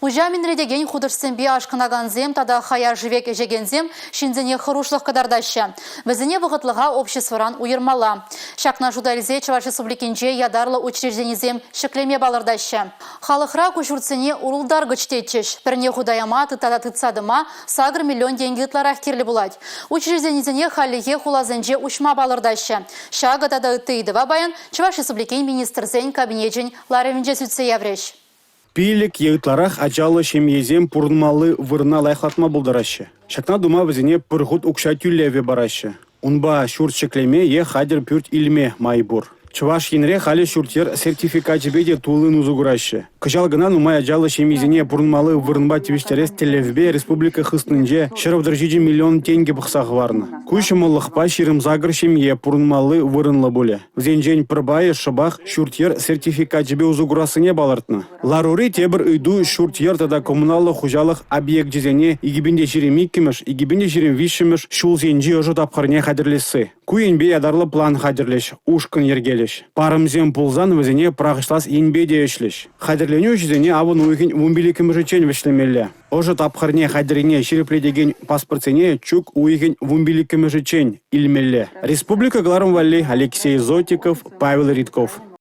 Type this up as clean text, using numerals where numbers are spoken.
Пужамин редеген худырсын би ашқынаганзем, тада хая живек ежегензем, шинзене хорошлық кадардашы. Візіне бұғытлыға обществоран уйырмала. Шакна жудалізе Чуваш Республикинже ядарлы учрежденізем шеклеме балырдашы. Халықра күшурцыне урулдар гычтетчеш. Пірне худаяма тыта тыцадыма сагыр миллион деньги ытларах керлі булать. Учрежденізіне халіге хулазынже учма балырдашы. Шага тада ыттыйдыва баян Чуваш Республикин министрзен кабинетжен ларевінже сүтсе явреш. Пилік еутларах ачалы шемьезем пурнмалы вырна лайхатма булдарашы. Шакна дума візіне пырғыт укша тюллеве барашы. Унба шурт шеклеме е хадер пюрт илме майбур. Чуваш енре хали шуртер сертификат жебеде тулын узугурашы. Кыжал гына нумай ачалы шемьезене пурнмалы вырнба твиштерес телевбе республика хыстынже шыравдыржиджи миллион тенге бұқсақ варны. Кушымылықпа ширым загыр шемье пурнмалы вырынлы боле. Взенжен пырбайы шыбақ шуртер сертификат жебе узугурасыне балартны. Ларури тебір үйду шуртер тада коммуналы хужалық объект жезене игибінде жирим иккіміш, игибінде жирим вишіміш шул зенжи ұжы тапқырне қадірлесі. Куенбе ядарлы план қадірлеш, ушкын ергелеш. Парымзем пулзан візіне прағышлас енбеде ешлеш. Қадірлену жезене абын уйген вумбелікім жычен вішлемелі. Ожы тапқырне қадірине шерепледеген паспортсене чук уйген вумбелікім жычен илмелі. Республика Гларым Валли, Алексей Зотиков, Павел Ритков.